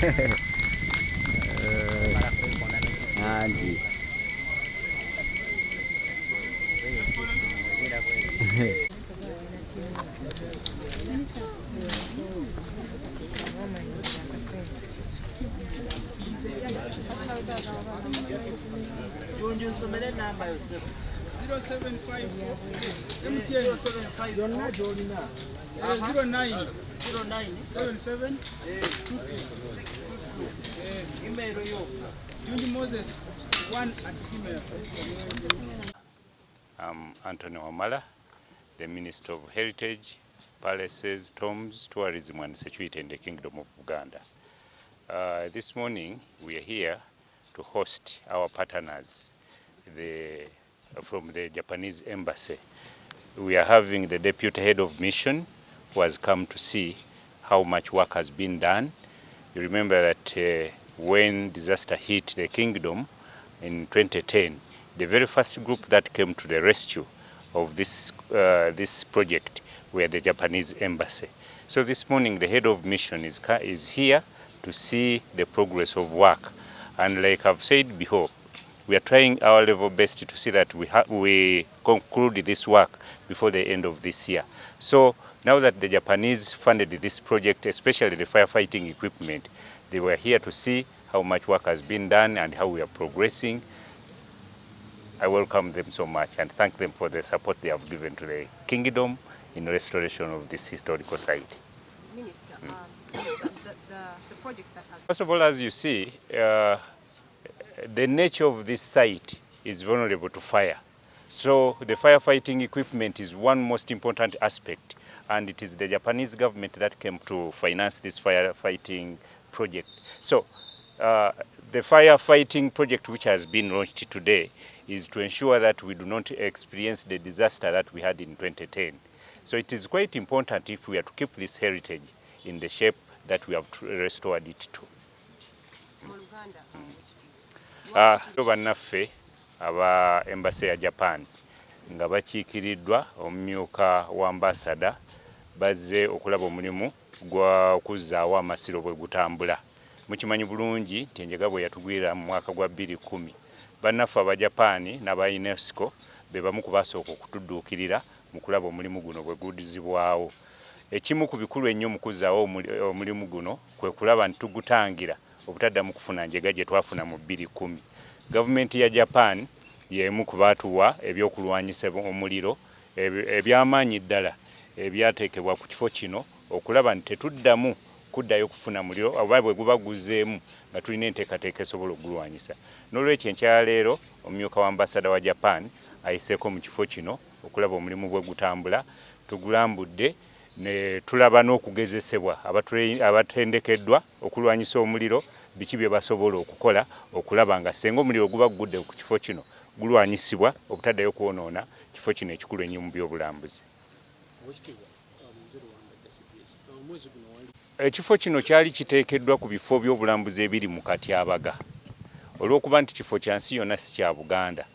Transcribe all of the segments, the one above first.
Andy. I'm Anthony Wamala, the Minister of Heritage, Palaces, Tombs, Tourism and Security in the Kingdom of Uganda. This morning we are here to host our partners from the Japanese Embassy. We are having the Deputy Head of Mission who has come to see how much work has been done. You remember that when disaster hit the kingdom in 2010, the very first group that came to the rescue of this project were the Japanese Embassy. So this morning the Head of Mission is here to see the progress of work. And like I've said before, we are trying our level best to see that we conclude this work before the end of this year. So now that the Japanese funded this project, especially the firefighting equipment, they were here to see how much work has been done and how we are progressing. I welcome them so much and thank them for the support they have given to the kingdom in restoration of this historical site. Minister, the project that has... First of all, as you see, the nature of this site is vulnerable to fire. So the firefighting equipment is one most important aspect, and it is the Japanese government that came to finance this firefighting project. So the firefighting project which has been launched today is to ensure that we do not experience the disaster that we had in 2010. So it is quite important if we are to keep this heritage in the shape that we have restored it to. Bannaffe aba Embassy ya Japan nga bakiikiriddwa omumyuka wa ambassador bazze okulaba omulimu gwa kuzzaawo Masiro bwe gutambula. Mukimanyi bulungi nti enjega bwe yatugwira mu mwaka gwa 2010 bannaffe aba Japan n'aba UNESCO be bamu ku basooka okutudduukirira mu kulaba omulimu guno bwe guddizibwawo. Ekimu ku bikulu ennyo mu kuzzaawo omulimu guno kwe kulaba nti tugutangira obutaddamu kufuna njega gye twafuna mu 2010. Gavumenti ya Japan y'emu ku baatuwa ebyokulwanyisa omuliro ebyamaanyi ddala ebyateekebwa ku kifo kino okulaba nti tetuddamu kuddayo kufuna muliro oba bwe guba guzzeemu nga tulina enteekateeka esobola okugulwanyisa. N'olwekyo enkyaleero omumyuka wa ambasada wa Japan ayiseeko mu kifo kino okulaba omulimu bwe gutambula. Tugulambudde ne tulaba n'okugezesebwa abatendekeddwa okulwanyisa omuliro biki bye basobola okukola okulaba nga senga omuliro guba gudde ku kifo kino gulwanyisibwa obutaddayo kwonoona kifo kino ekikulu ennyo mu byobulambuzi. Ekifo kino kyali kiteekeddwa ku bifo by'obulambuzi ebiri mu Katyabaga olw'okuba nti kifo kya nsi yonna si kya Buganda.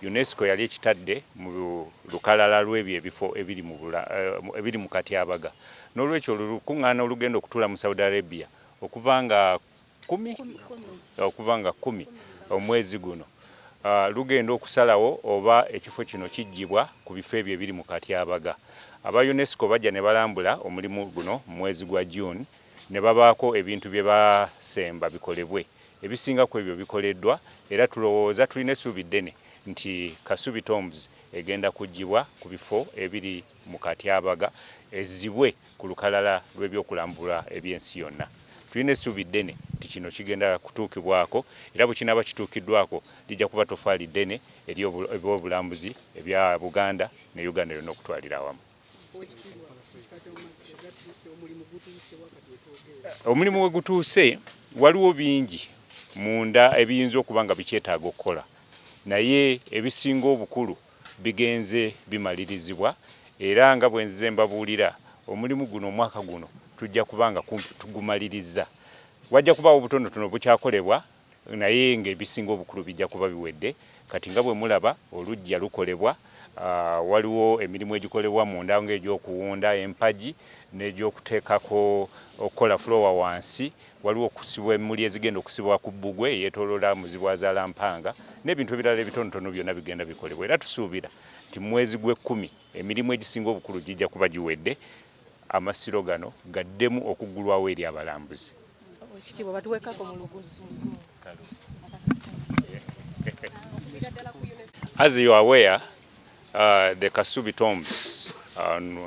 UNESCO yali ekitadde mu lukalala lw'ebyo ebifo ebiri mu Katyabaga. N'olwekyo olukuŋŋaana olugenda okutuula mu Saudi Arabia okuva nga 10 omwezi guno lugenda okusalawo oba ekifo kino kijjibwa ku bifo ebyo ebiri mu Katyabaga. Aba UNESCO bajja ne balambula omulimu guno mu mwezi gwa June ne babaako ebintu bye basemba bikolebwe. Ebisinga ku ebyo bikoleddwa era tulowooza tulina essuubi ddene nti Kasubi Tombs egenda kuggyibwa ku bifo ebiri mu Katyabaga ezzibwe ku lukalala lw'ebyokulambula eby'ensi yonna. Tulina essuubi ddene nti kino kigenda kutuukibwako era bwe kinaaba kituukiddwako lijja kuba tofaali ddene eri ebyobulambuzi ebya Buganda ne Uganda yonna okutwalira awamu. Omulimu we gutuuse waliwo bingi munda ebiyinza okuba nga bikyetaaga okukola, naye ebisinga obukulu bigenze bimalirizibwa era nga bwe nzize mbabuulira omulimu guno omwaka guno tujja kubanga tugumaliriza. Wajja kubaawo obutonotono bukyakolebwa naye ng'ebisinga obukulu bijja kuba biwedde. Kati nga bwe mulaba olujja lukolebwa waliwo emirimu egikolebwa munda ng'egyokuwunda empagi n'egyokuteekako okukola flowa wansi, waliwo okusibwa emmuli ezigenda okusibwa ku bbugwe yeetooloola muzibwazaala mpanga n'ebintu ebirala ebitonotono byonna bigenda bikolebwa. Era tusuubira nti mu mwezi gw'Ekkumi emirimu egisinga obukulu gijja kuba giwedde, Amasiro gano gaddemu okuggulwawo eri abalambuzi. As you are aware, the Kasubi Tombs on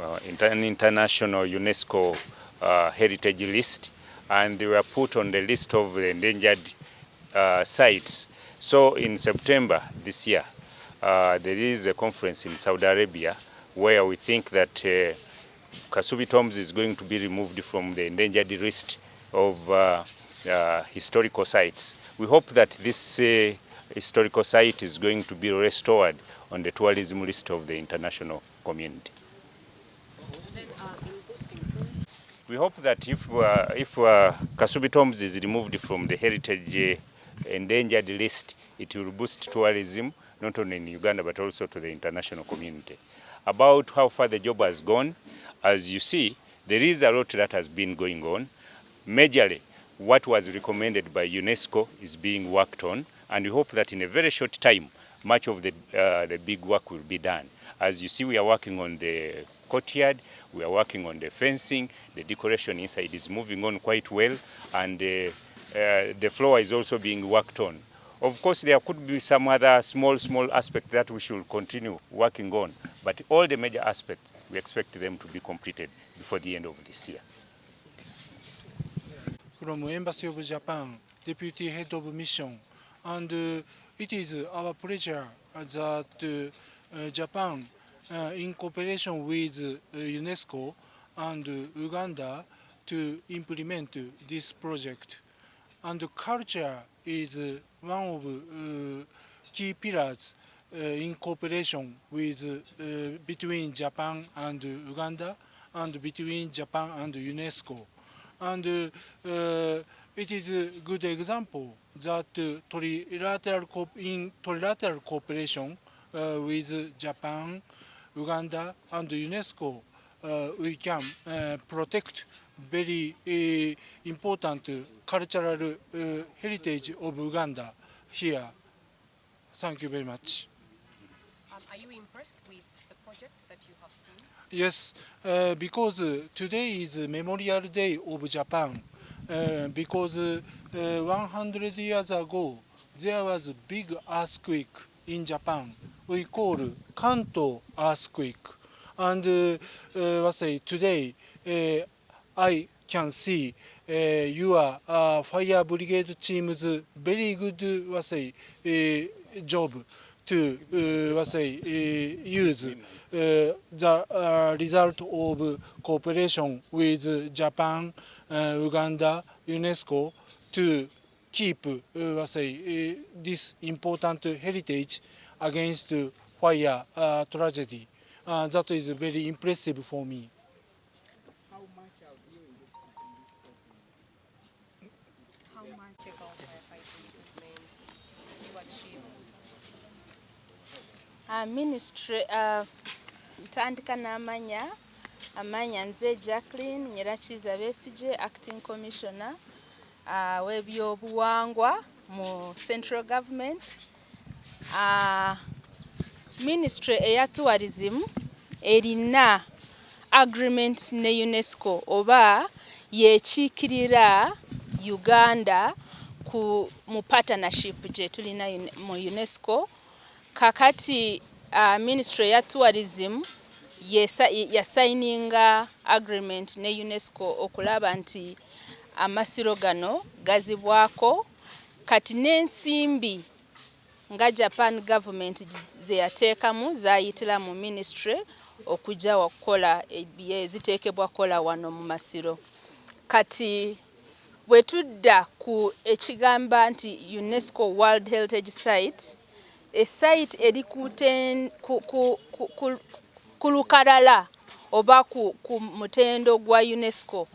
an international UNESCO heritage list, and they were put on the list of the endangered sites. So in September this year, there is a conference in Saudi Arabia where we think that Kasubi Tombs is going to be removed from the endangered list of historical sites. We hope that this historical site is going to be restored on the tourism list of the international community. We hope that if Kasubi Tombs is removed from the heritage endangered list, it will boost tourism not only in Uganda but also to the international community. About how far the job has gone, as you see, there is a lot that has been going on. Majorly, what was recommended by UNESCO is being worked on, and we hope that in a very short time, much of the big work will be done. As you see, we are working on the courtyard, we are working on the fencing, the decoration inside is moving on quite well, and the floor is also being worked on. Of course, there could be some other small aspects that we should continue working on, but all the major aspects, we expect them to be completed before the end of this year. From Embassy of Japan, Deputy Head of Mission, and it is our pleasure that Japan, in cooperation with UNESCO and Uganda, to implement this project. And culture is one of key pillars in cooperation with between Japan and Uganda, and between Japan and UNESCO. And it is a good example that in trilateral cooperation with Japan, Uganda, and UNESCO, we can protect very important cultural heritage of Uganda here. Thank you very much. Are you impressed with the project that you have seen? Yes, because today is Memorial Day of Japan. Because 100 years ago, there was a big earthquake in Japan. We call Kanto earthquake. And today, I can see your fire brigade team's very good job to use the result of cooperation with Japan, Uganda, UNESCO to keep this important heritage against fire tragedy. That is very impressive for me. How much have you invested in this project? How much about firefighting equipment you achieved? Ministry ntandika n'amanya nze Jacqueline Nyirakiza Besigye, Acting Commissioner w'ebyobuwangwa mu Central Government. Ministry eya tourism erina agreement ne UNESCO oba yekiikirira Uganda mu partnership gye tulina mu UNESCO. Kakati Ministry ya tourism yasaininga agreement ne UNESCO okulaba nti Amasiro gano gazibwako, kati n'ensimbi nga Japan government ze yateekamu zayitira mu ministry okujja wakola ziteekebwa kola wano mu Masiro. Kati bwe tudda ku ekigamba nti UNESCO World Heritage Site, a site eri ku lukalala oba ku mutendo gwa UNESCO,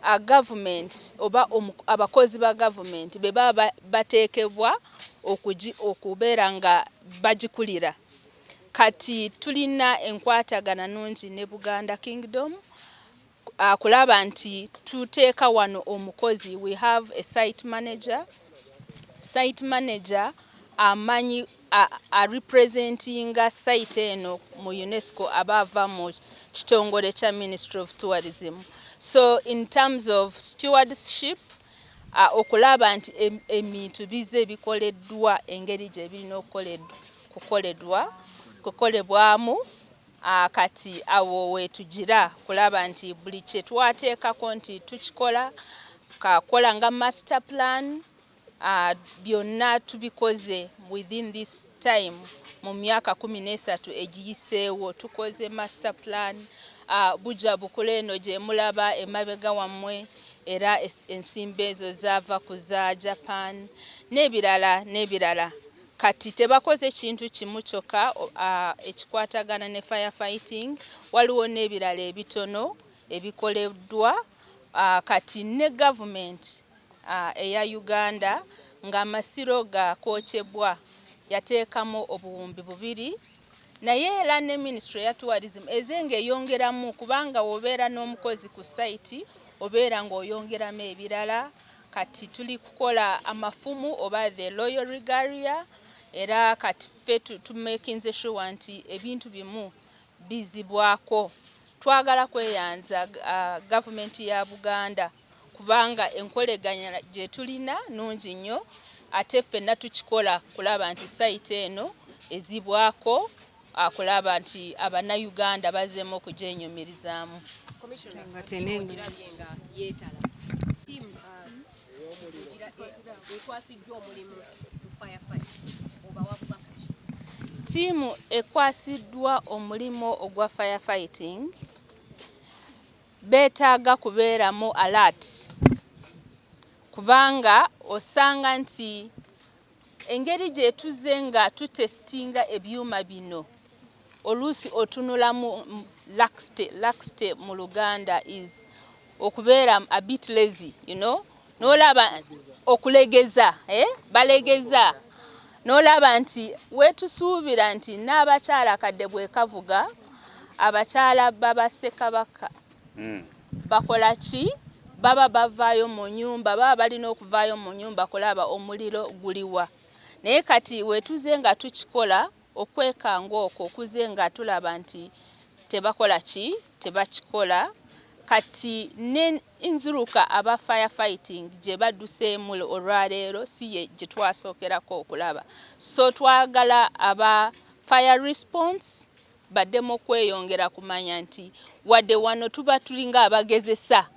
a government oba abakozi ba government be baba bateekebwa okubeera nga bagikulira. kati tulina enkwatagana nungi ne Buganda Kingdom kulaba nti tuteeka wano omukozi. We have a site manager amanyi a representinga site eno mu UNESCO abava mu kitongole kya Ministry of Tourism. So in terms of stewardship okulaba nti ebintu bize bikoleddwa engeri gye birina kukolebwamu kati awo wetugira kulaba nti buli kye twateekako nti tukikola kakola nga master plan byonna tubikoze within this time. Mu myaka 13 egiyiseewo tukoze master plan. Bujja bukule eno gye mulaba emabega wammwe era ensimbi ezo zaava ku za Japan n'ebirala. Kati tebakoze kintu kimu kyokka ekikwatagana ne firefighting, waliwo n'ebirala ebitono ebikoleddwa kati ne government eya Uganda nga Masiro gakookyebwa yateekamu obuwumbi 2, naye era ne Ministry ya Tourism ezenga eyongeramu kubanga obeera n'omukozi ku site obeera ng'oyongeramu ebirala. Kati tuli kukola amafumu oba the Royal Regalia era kati ffe tumakinze sure nti ebintu bimu bizibwako. Twagala kweyanza government ya Buganda kubanga enkoleganya gye tulina nungi nnyo ate ffenna tukikola kulaba nti site eno ezibwako kulaba nti Abannayuganda bazeemu okugyenyumirizaamu. Tiimu ekwasiddwa omulimu ogwa firefighting beetaaga kubeeramu alert kubanga osanga nti engeri gye tuze nga tutestinga ebyuma bino oluusi otunulamu laxity mu Luganda is okubeera a bit lazy, n'olaba okulegeza balegeza n'olaba nti wetusuubira nti n'abakyala kadde bwe kavuga abakyala baba Ssekabaka bakola ki? Baba bavaayo mu nyumba, baba balina okuvaayo mu nyumba kulaba omuliro guliwa. Naye kati wetuze nga tukikola okwekanga okwo kuze nga tulaba nti tebakola ki? Tebakikola. Kati n'enzuruka aba firefighting gye badduseemu olwaleero si ye gye twasookerako okulaba. So twagala aba fire response baddemu okweyongera kumanya nti wadde wano tuba tulinga abagezesa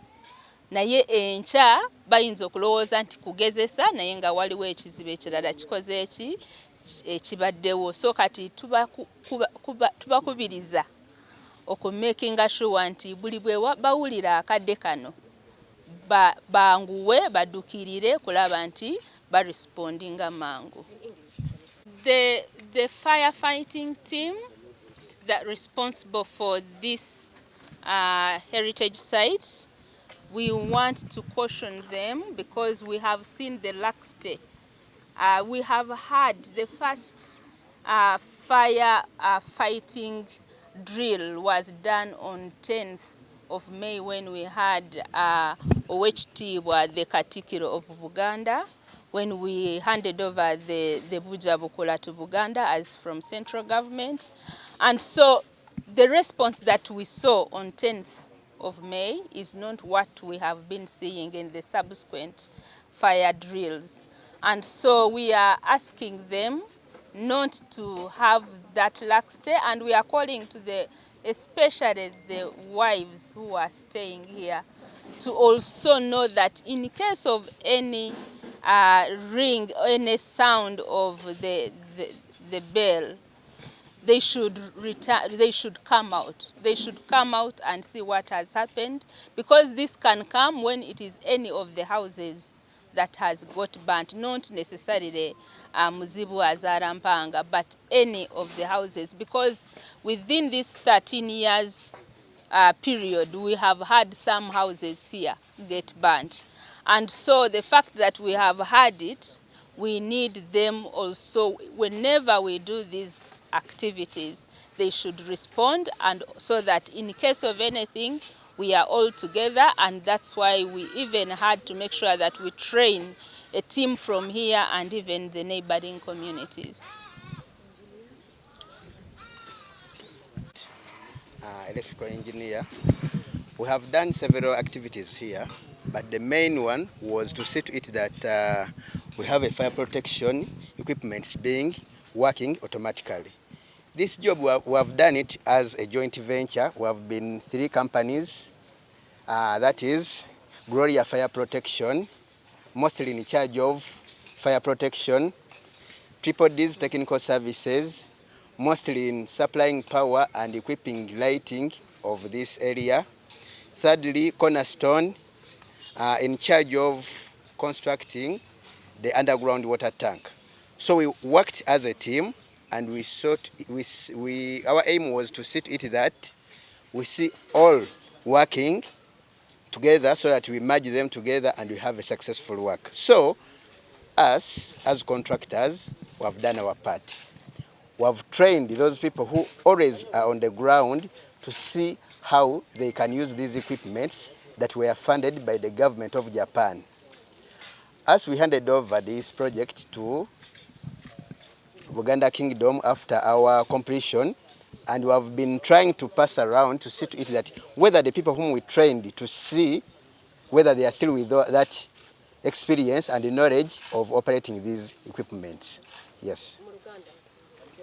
naye enkya bayinza okulowooza nti kugezesa naye nga waliwo ekizibu ekirala kikoze ekibaddewo. So kati tubakubiriza okumakinga sure nti buli bwe bawulira akadde kano banguwe baddukirire kulaba nti barespondinga mangu. The firefighting team that responsible for this heritage sites, we want to caution them because we have seen the laxity. We have had the first fire fighting drill was done on 10th of May when we had Owekitiibwa the Katikkiro of Buganda, when we handed over the Buja Bukula to Buganda as from central government. And so the response that we saw on 10th of May is not what we have been seeing in the subsequent fire drills. And so we are asking them not to have that laxity, and we are calling to especially the wives who are staying here to also know that in case of any ring, any sound of the bell, they should return. They should come out. They should come out and see what has happened, because this can come when it is any of the houses that has got burnt, not necessarily Muzibu Azarampanga, but any of the houses, because within this 13 years period, we have had some houses here get burnt. And so the fact that we have had it, we need them also, whenever we do these activities, they should respond, and so that in case of anything, we are all together, and that's why we even had to make sure that we train a team from here and even the neighboring communities. Electrical engineer. We have done several activities here, but the main one was to see to it that we have a fire protection equipment working automatically. This job we have done it as a joint venture. We have been 3 companies, that is Gloria Fire Protection, mostly in charge of fire protection, Triple D's Technical Services, mostly in supplying power and equipping lighting of this area. Thirdly, Cornerstone, in charge of constructing the underground water tank. So we worked as a team, and our aim was to see to it that we see all working together so that we merge them together and we have a successful work. So us as contractors, we have done our part. We have trained those people who always are on the ground to see how they can use these equipments that were funded by the government of Japan. As we handed over this project to Buganda Kingdom after our completion, and we have been trying to pass around to see to it that whether the people whom we trained, to see whether they are still with that experience and the knowledge of operating these equipments. Yes.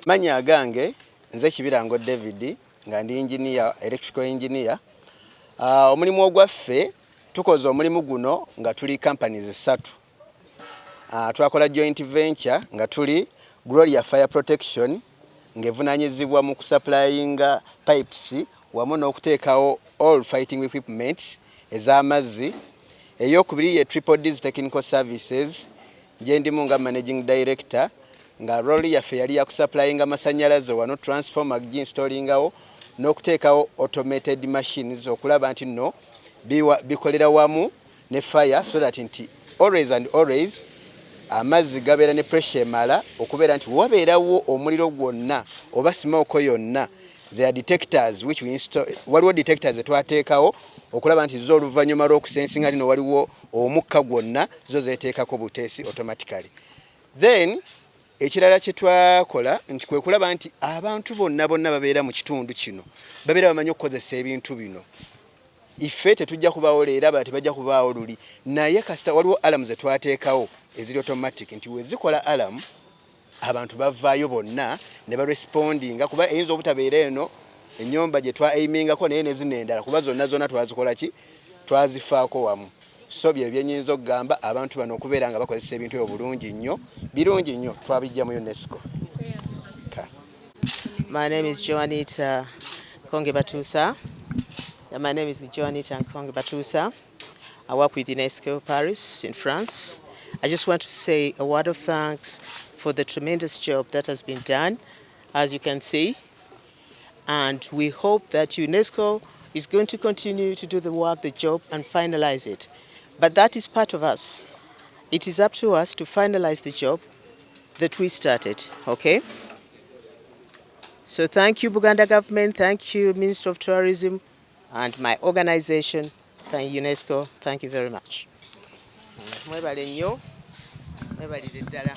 Manya gange nze Kibirango David nga ndi engineer, electrical engineer. Omulimu ogwaffe tukoze omulimu guno nga tuli companies 3. Twakola joint venture nga tuli Gloria Fire Protection ngevunanyizibwa mu kusupplyinga pipes wamu n'okuteekawo all fighting equipment ez'amazzi. Eyokubiri ye Triple D's Technical Services gye ndimu nga managing director, nga role yaffe yali ya kusupplyinga amasanyalaze wano, transformer ginstallingawo n'okuteekawo automated machines okulaba nti no bikolera wamu ne fire, so that nti always and always amazzi gabeera ne pressure emala okubeera nti wabeerawo omuliro gwonna oba smoke yonna, there are detectors which we install. Waliwo detectors twateekawo okulaba nti zo oluvannyuma lw'okusensinga lino waliwo omukka gwonna zo zeeteekako buteesi automatically. Then ekirala kye twakola nti kwe kulaba nti abantu bonna babeera mu kitundu kino babeera bamanyi okukozesa ebintu bino. Iffe tetujja kubaawo leero, abalala tebajja kubaawo luli, naye kasita waliwo alarm ze twateekawo eziri automatic nti we zikola alarm abantu bavaayo bonna ne barespondinga, kuba eyinza obutabeera eno ennyumba gye twa aimingako naye nezino endala, kuba zonna twazikola ki, twazifaako wamu. So bye byenyinza okugamba abantu bano okubeera nga bakozesa ebintu ebyo bulungi nnyo, birungi nnyo, twabijja mu UNESCO. My name is Joanita Konge-Batusa. My name is Joanita Konge-Batusa. I work with UNESCO Paris in France. I just want to say a word of thanks for the tremendous job that has been done, as you can see. And we hope that UNESCO is going to continue to do the work, the job, and finalize it. But that is part of us. It is up to us to finalize the job that we started, okay? So thank you, Buganda government, thank you, Minister of Tourism, and my organization, thank UNESCO, thank you very much. Mwebalire nnyo, mwebalire ddala.